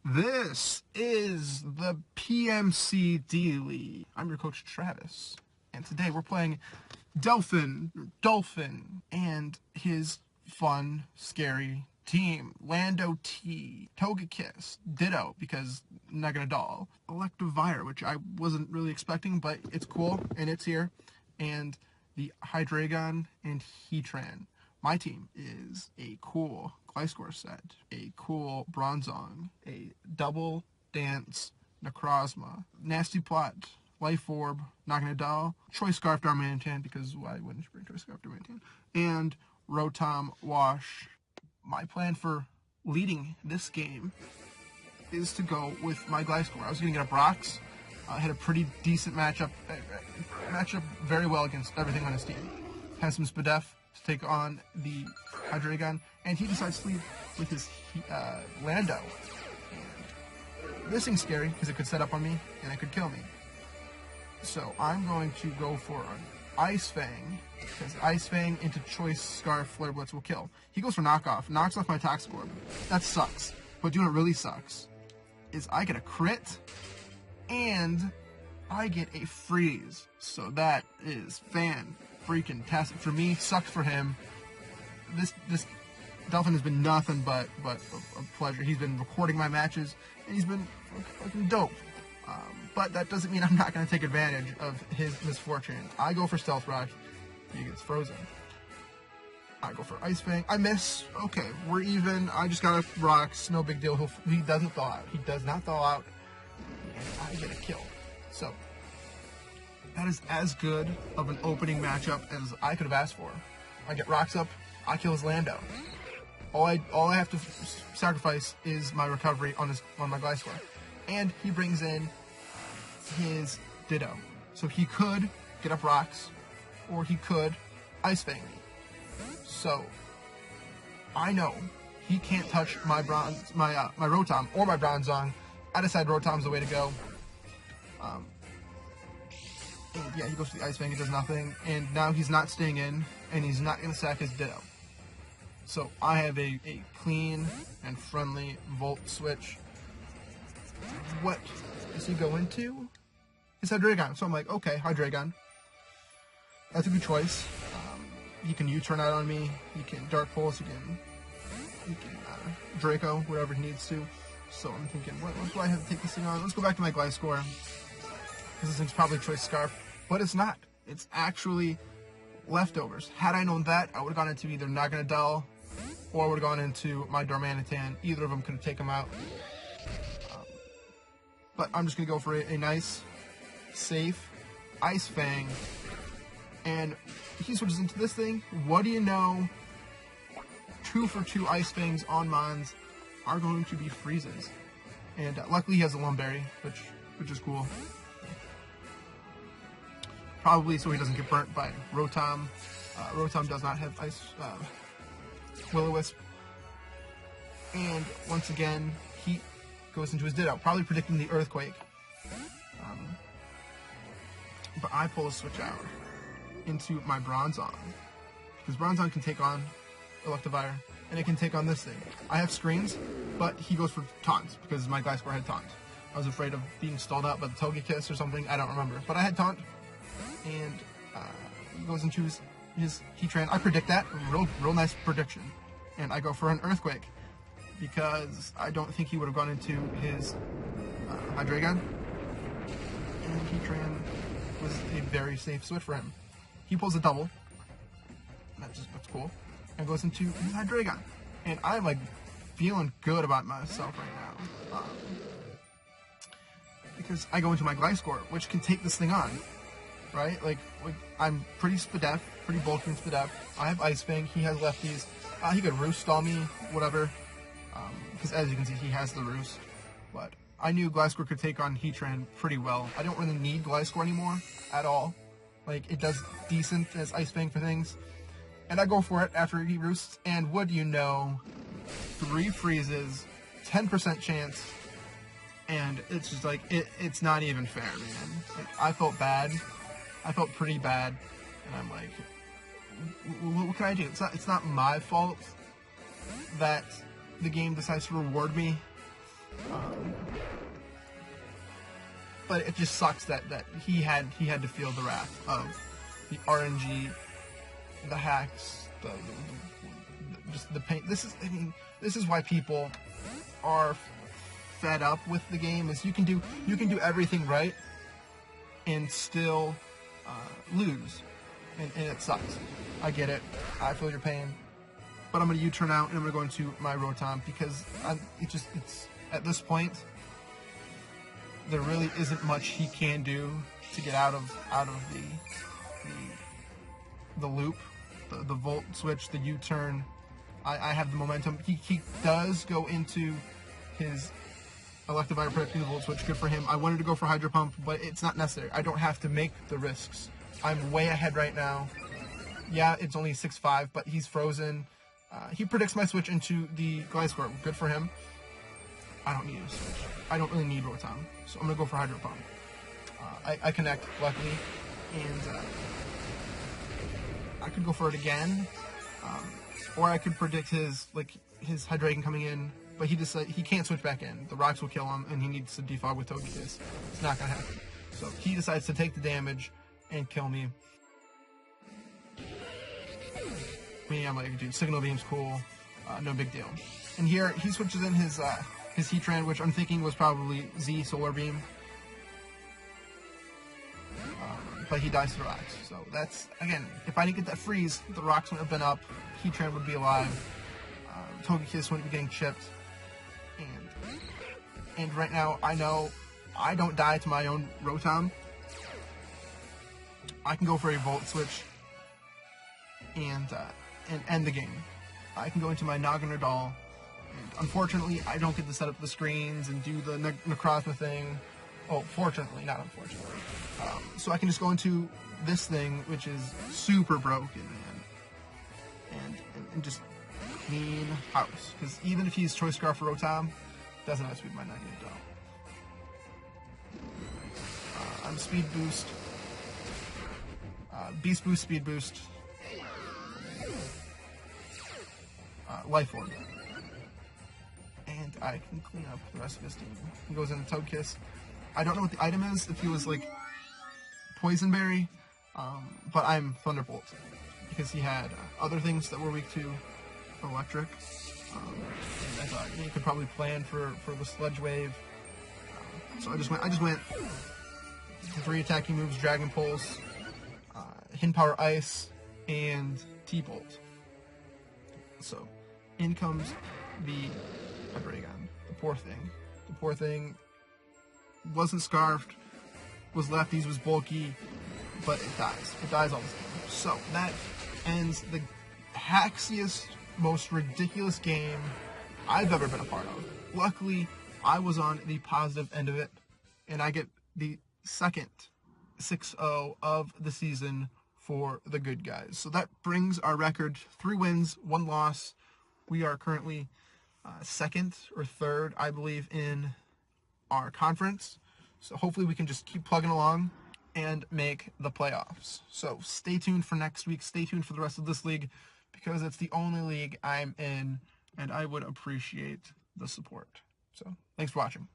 This is the PMC Daily. I'm your coach, Travis, and today we're playing Dolphin, and his fun, scary team. Lando T, Togekiss, Ditto, because Noctowls, Electivire, which I wasn't really expecting, but it's cool, and it's here, and the Hydreigon and Heatran. My team is a cool Gliscor set, a cool Bronzong, a double dance Necrozma, Nasty Plot, Life Orb, Noctowls, Choice Scarf Darmanitan, because why wouldn't you bring Choice Scarf Darmanitan, and Rotom Wash. My plan for leading this game is to go with my Gliscor. I was going to get a Brox. I had a pretty decent matchup very well against everything on his team. Has some Spadef to take on the Hydreigon, and he decides to lead with his Lando. And this thing's scary because it could set up on me and it could kill me. So I'm going to go for an Ice Fang, because Ice Fang into Choice Scarf Flare Blitz will kill. He goes for Knockoff, knocks off my Toxic Orb. That sucks. But doing it really sucks is I get a crit and I get a freeze. So that is fan-freaking-tastic for me. Sucks for him. This Dolphin has been nothing but a pleasure. He's been recording my matches and he's been fucking dope. But that doesn't mean I'm not going to take advantage of his misfortune. I go for Stealth Rock. He gets frozen. I go for Ice Fang. I miss. Okay, we're even. I just got a Rocks. No big deal. He doesn't thaw out. He does not thaw out. And I get a kill. So, that is as good of an opening matchup as I could have asked for. I get Rocks up. I kill his Lando. All I have to sacrifice is my recovery on my Gliscor. And he brings in his Ditto. So he could get up Rocks, or he could Ice Fang me. So I know he can't touch my Rotom or my Bronzong. I decide Rotom's the way to go. And yeah, he goes for the Ice Fang, he does nothing, and now he's not staying in, and he's not going to sack his Ditto. So I have a clean and friendly Volt switch. What does he go into? It's Hydreigon. So I'm like, okay, Hydreigon. That's a good choice. He can U-turn out on me. He can Dark Pulse. He can Draco, whatever he needs to. So I'm thinking, what do I have to take this thing on? Let's go back to my Gliscor. Because this thing's probably Choice Scarf. But it's not. It's actually leftovers. Had I known that, I would have gone into either Noctowls or I would have gone into my Darmanitan. Either of them could have taken him out. But I'm just going to go for a nice, safe Ice Fang. And he switches into this thing. What do you know? 2 for 2 Ice Fangs on Mons are going to be freezes. And luckily he has a Lumberry, which is cool. Probably so he doesn't get burnt by Rotom. Rotom does not have Ice Will-O-Wisp. And once again, he goes into his Ditto, probably predicting the Earthquake. But I pull a switch out into my Bronzong, because Bronzong can take on Electivire, and it can take on this thing. I have screens, but he goes for Taunt, because my Gliscor had Taunt. I was afraid of being stalled out by the Togekiss or something, I don't remember. But I had Taunt, and he goes into his Heatran. I predict that, real nice prediction. And I go for an Earthquake, because I don't think he would have gone into his Hydreigon. And Heatran was a very safe switch for him. He pulls a double. That's cool. And goes into his Hydreigon. And I'm like feeling good about myself right now. Because I go into my Gliscor, which can take this thing on. Right? Like I'm pretty Spadef, pretty bulky in Spadef. I have Ice Fang, he has lefties. He could Roost stall me, whatever. Because as you can see, he has the Roost. But I knew Gliscor could take on Heatran pretty well. I don't really need Gliscor anymore at all. Like, it does decent as Ice Fang for things. And I go for it after he Roosts. And what do you know? 3 freezes, 10% chance. And it's just like, it's not even fair, man. Like, I felt bad. I felt pretty bad. And I'm like, what can I do? It's not my fault that the game decides to reward me. but it just sucks that he had to feel the wrath of the RNG, the hacks, just the pain. This is why people are fed up with the game. Is you can do everything right and still lose, and it sucks. I get it. I feel your pain, but I'm gonna U-turn out and I'm gonna go into my Rotom because it's at this point there really isn't much he can do to get out of the loop, the Volt switch, the U-turn. I have the momentum. He does go into his Electivire predicting the Volt switch. Good for him. I wanted to go for Hydro Pump, but it's not necessary. I don't have to make the risks. I'm way ahead right now. Yeah, it's only 6-5, but he's frozen. He predicts my switch into the Gliscor. Good for him. I don't need a switch. I don't really need Rotom, so I'm going to go for Hydro Pump. I connect, luckily, and I could go for it again, or I could predict his Hydreigon coming in, but he can't switch back in. The rocks will kill him, and he needs to defog with Togekiss. It's not going to happen. So he decides to take the damage and kill me. I'm like, dude, Signal Beam's cool, no big deal. And here, he switches in his Heatran, which I'm thinking was probably Z Solar Beam. But he dies to the rocks. So that's, again, if I didn't get that freeze, the rocks wouldn't have been up, Heatran would be alive, Togekiss wouldn't be getting chipped. And right now, I know I don't die to my own Rotom. I can go for a Volt Switch and end the game. I can go into my Noggin or Doll, and unfortunately, I don't get to set up the screens and do the Necrozma thing. Oh, fortunately, not unfortunately. So I can just go into this thing, which is super broken, man, and just clean house. Because even if he's Choice Scarf for Rotom, doesn't outspeed my Noggin or Doll. I'm Speed Boost. Beast Boost, Speed Boost. Life Orb. And I can clean up the rest of his team. He goes into Togekiss. I don't know what the item is, if he was like Poison Berry, but I'm Thunderbolt because he had other things that were weak to Electric. And I thought you could probably plan for the Sludge Wave. So I just went 3 attacking moves: Dragon Pulse, Hin Power Ice, and T-Bolt. So in comes the Hydreigon. The poor thing. The poor thing wasn't scarfed, was lefties, was bulky, but it dies. It dies all the time. So that ends the hackiest, most ridiculous game I've ever been a part of. Luckily, I was on the positive end of it, and I get the second 6-0 of the season for the good guys. So that brings our record 3 wins, 1 loss. We are currently second or third, I believe, in our conference. So hopefully we can just keep plugging along and make the playoffs. So stay tuned for next week. Stay tuned for the rest of this league because it's the only league I'm in, and I would appreciate the support. So thanks for watching.